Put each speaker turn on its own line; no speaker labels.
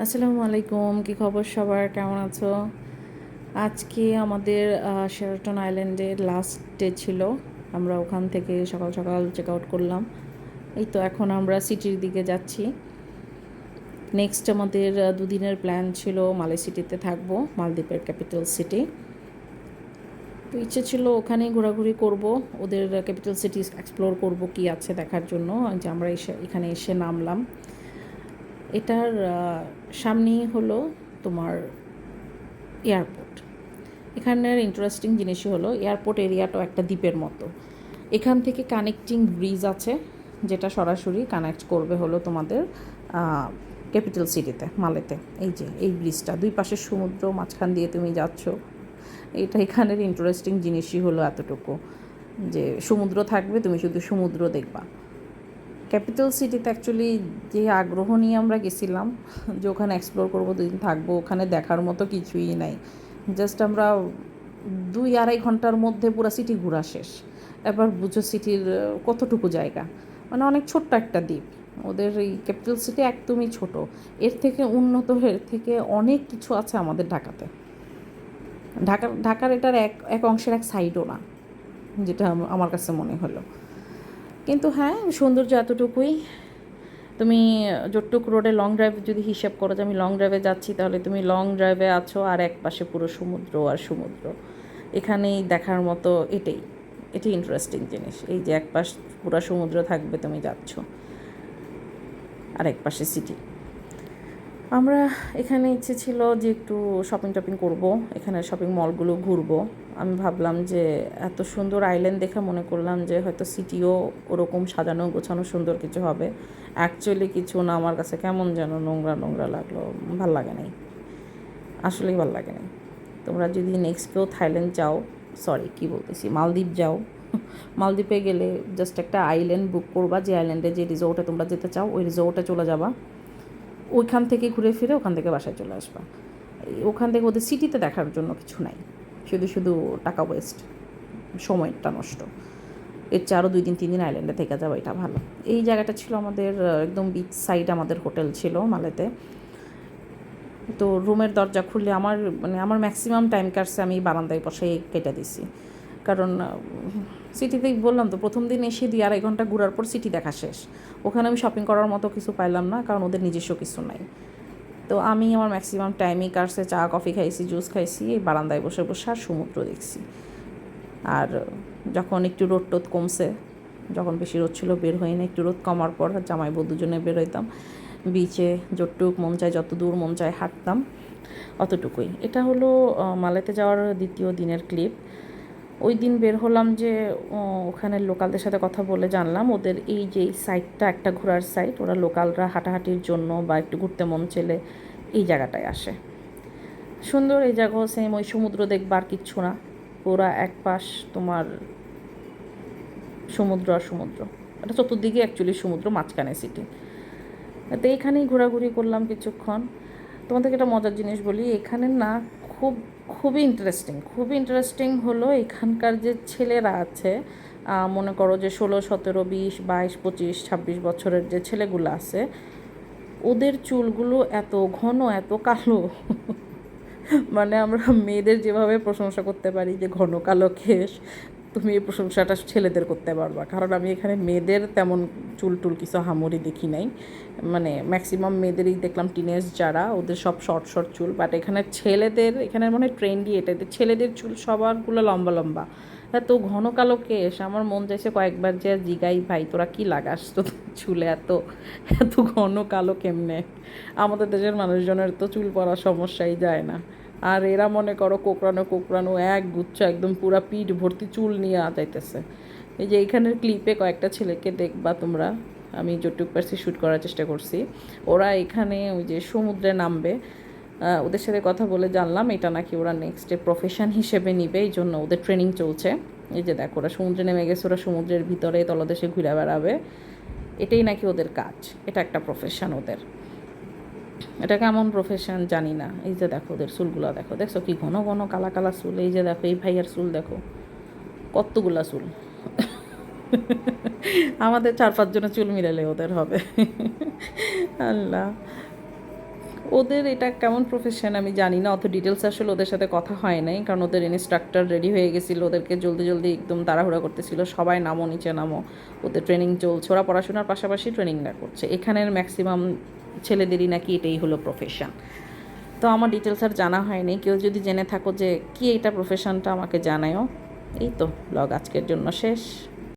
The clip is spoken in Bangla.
আসসালামু আলাইকুম, কী খবর সবার, কেমন আছো? আজকে আমাদের শেরাটন আইল্যান্ডের লাস্ট ডে ছিল। আমরা ওখান থেকে সকাল সকাল চেক আউট করলাম। এই তো এখন আমরা সিটির দিকে যাচ্ছি। নেক্সট আমাদের দুদিনের প্ল্যান ছিল মালয় সিটিতে থাকবো, মালদ্বীপের ক্যাপিটাল সিটি। তো ইচ্ছে ছিল ওখানেই ঘোরাঘুরি করব, ওদের ক্যাপিটাল সিটি এক্সপ্লোর করব কি আছে দেখার জন্য। যে আমরা এখানে এসে নামলাম। এটার সামনেই হলো তোমার এয়ারপোর্ট। এখানের ইন্টারেস্টিং জিনিসই হলো এয়ারপোর্ট এরিয়াটাও একটা দ্বীপের মতো। এখান থেকে কানেক্টিং ব্রিজ আছে, যেটা সরাসরি কানেক্ট করবে হলো তোমাদের ক্যাপিটাল সিটিতে, মালেতে। এই যে এই ব্রিজটা, দুই পাশে সমুদ্র, মাঝখান দিয়ে তুমি যাচ্ছ। এটা এখানের ইন্টারেস্টিং জিনিসই হলো এতটুকু, যে সমুদ্র থাকবে, তুমি শুধু সমুদ্র দেখবা। ক্যাপিটাল সিটিতে অ্যাকচুয়ালি যে আগ্রহ নিয়ে আমরা গেছিলাম যে ওখানে এক্সপ্লোর করবো, দুদিন থাকবো, ওখানে দেখার মতো কিছুই নাই। জাস্ট আমরা 2-2.5 ঘন্টার মধ্যে পুরো সিটি ঘোরা শেষ। এবার বুঝো সিটির কতটুকু জায়গা, মানে অনেক ছোট্ট একটা দ্বীপ। ওদের এই ক্যাপিটাল সিটি একদমই ছোট, এর থেকে উন্নত, এর থেকে অনেক কিছু আছে আমাদের ঢাকাতে। ঢাকার এটার এক অংশের এক সাইডও না, যেটা আমার কাছে মনে হলো। কিন্তু হ্যাঁ, সৌন্দর্য এতটুকুই। তুমি যতটুক রোডে লং ড্রাইভ যদি হিসাব করো যে আমি লং ড্রাইভে যাচ্ছি, তাহলে তুমি লং ড্রাইভে আছো আর এক পাশে পুরো সমুদ্র আর সমুদ্র। এখানেই দেখার মতো এটাই ইন্টারেস্টিং জিনিস। এই যে এক পাশ পুরো সমুদ্র থাকবে, তুমি যাচ্ছ, আর এক পাশে সিটি। আমরা এখানে ইচ্ছে ছিল যে একটু শপিং টপিং করবো, এখানে শপিং মলগুলো ঘুরবো। আমি ভাবলাম যে এত সুন্দর আইল্যান্ড দেখে মনে করলাম যে হয়তো সিটিও ওরকম সাজানো গোছানো সুন্দর কিছু হবে। অ্যাকচুয়ালি কিছু না, আমার কাছে কেমন যেন নোংরা নোংরা লাগলো, ভাল লাগে নাই, আসলেই ভাল লাগে নাই। তোমরা যদি নেক্সট কেউ থাইল্যান্ড যাও, সরি কী বলতেছি, মালদ্বীপ যাও, মালদ্বীপে গেলে জাস্ট একটা আইল্যান্ড বুক করবা, যে আইল্যান্ডে যে রিসোর্টে তোমরা যেতে চাও ওই রিসোর্টে চলে যাবা, ওইখান থেকে ঘুরে ফিরে ওখান থেকে বাসায় চলে আসবা। ওখান থেকে ওদের সিটিতে দেখার জন্য কিছু নাই, শুধু শুধু টাকা ওয়েস্ট, সময়টা নষ্ট। এর চেয়ে আরও 2 দিন 3 দিন আইল্যান্ডে থেকে যাওয়া এটা ভালো। এই জায়গাটা ছিল আমাদের একদম বিচ সাইড, আমাদের হোটেল ছিল মালেতে। তো রুমের দরজা খুললে আমার ম্যাক্সিমাম টাইম কাটছে আমি বারান্দায় বসে কেটে দিছি। কারণ সিটিতেই বললাম তো, প্রথম দিন এসে 2-2.5 ঘন্টা ঘোরার পর সিটি দেখা শেষ। ওখানে আমি শপিং করার মতো কিছু পাইলাম না, কারণ ওদের নিজস্ব কিছু নাই। তো আমি আমার ম্যাক্সিমাম টাইমই কাটছে, চা কফি খাইছি, জুস খাইছি, এই বারান্দায় বসে বসে আর সমুদ্র দেখছি। আর যখন একটু রোদ টোদ কমছে, যখন বেশি রোদ ছিল বের হই না, একটু রোদ কমার পর জামাই বউ দুজনে বের হইতাম বিচে, যতটুক মন চায়, যত দূর মন চায় হাঁটতাম, অতটুকুই। এটা হলো মালেতে যাওয়ার দ্বিতীয় দিনের ক্লিপ। ওই দিন বের হলাম যে ওখানে লোকালদের সাথে কথা বলে জানলাম ওদের এই যে সাইটটা একটা ঘোরার সাইট, ওরা লোকালরা হাঁটাহাঁটির জন্য বা একটু ঘুরতে মন চেলে এই জায়গাটায় আসে। সুন্দর এই জায়গাও সেম, ওই সমুদ্র দেখবার কিচ্ছু না, পুরা এক পাশ তোমার সমুদ্র আর সমুদ্র। এটা চতুর্দিকে অ্যাকচুয়ালি সমুদ্র, মাঝখানে সিটি। তো এইখানেই ঘোরাঘুরি করলাম কিছুক্ষণ। তোমাদেরকে একটা মজার জিনিস বলি, এখানে না খুবই ইন্টারেস্টিং হলো এখানকার যে ছেলেরা আছে, মনে করো যে 16, 17, 20, 22, 25, 26 বছরের যে ছেলেগুলো আছে, ওদের চুলগুলো এত ঘন, এত কালো, মানে আমরা মেয়েদের যেভাবে প্রশংসা করতে পারি যে ঘন কালো কেশ, তুমি এই প্রশংসাটা ছেলেদের করতে পারবা। কারণ আমি এখানে মেয়েদের তেমন চুল টুল কিছু হামরি দেখি নাই, মানে ম্যাক্সিমাম মেয়েদেরই দেখলাম টিনেজ যারা, ওদের সব শর্ট শর্ট চুল। বাট এখানে ছেলেদের, এখানে মনে হয় ট্রেন্ডি এটাতে, ছেলেদের চুল সবারগুলো লম্বা লম্বা, এত ঘন কালো কেশ। আমার মন চাইছে কয়েকবার যে জিগাই, ভাই তোরা কি লাগাস তো চুলে এত এত ঘন কালো কেমনে? আমাদের দেশের মানুষজনের তো চুল পড়ার সমস্যাই যায় না, আর এরা মনে করো কোকড়ানো এক গুচ্ছ একদম পুরা পিঠ ভর্তি চুল নিয়ে যাইতেছে। এই যে এইখানের ক্লিপে কয়েকটা ছেলেকে দেখবা তোমরা, আমি যতটুকু পারছি শ্যুট করার চেষ্টা করছি। ওরা এখানে ওই যে সমুদ্রে নামবে, ওদের সাথে কথা বলে জানলাম এটা নাকি ওরা নেক্সটে প্রফেশন হিসেবে নিবে, এই জন্য ওদের ট্রেনিং চলছে। এই যে দেখো ওরা সমুদ্রে নেমে গেছে, ওরা সমুদ্রের ভিতরে তলদেশে ঘুরে বেড়াবে, এটাই নাকি ওদের কাজ, এটা একটা প্রফেশন ওদের। এটা কেমন প্রফেশন জানি না। এই যে দেখো ওদের চুলগুলো দেখো, দেখছো কি ঘন ঘন কালা কালা চুল। এই যে দেখো এই ভাইয়ার চুল দেখো কতগুলা চুল, আমাদের 4-5 জনের চুল মিলালে ওদের হবে। আল্লাহ, ওদের এটা কেমন প্রফেশন আমি জানি না, অত ডিটেলস আসলে ওদের সাথে কথা হয় নাই, কারণ ওদের ইনস্ট্রাক্টর রেডি হয়ে গেছিলো, ওদেরকে জলদি জলদি একদম তাড়াহুড়া করতেছিল, সবাই নামো নিচে নামো, ওদের ট্রেনিং চলছে, ওরা পড়াশোনার পাশাপাশি ট্রেনিংটা করছে। এখানের ম্যাক্সিমাম ছেলেদেরই নাকি এটাই হলো প্রফেশন। তো আমার ডিটেলস আর জানা হয়নি, কেউ যদি জেনে থাকো যে কী এইটা প্রফেশনটা আমাকে জানায়ও। এই তো ব্লগ আজকের জন্য শেষ।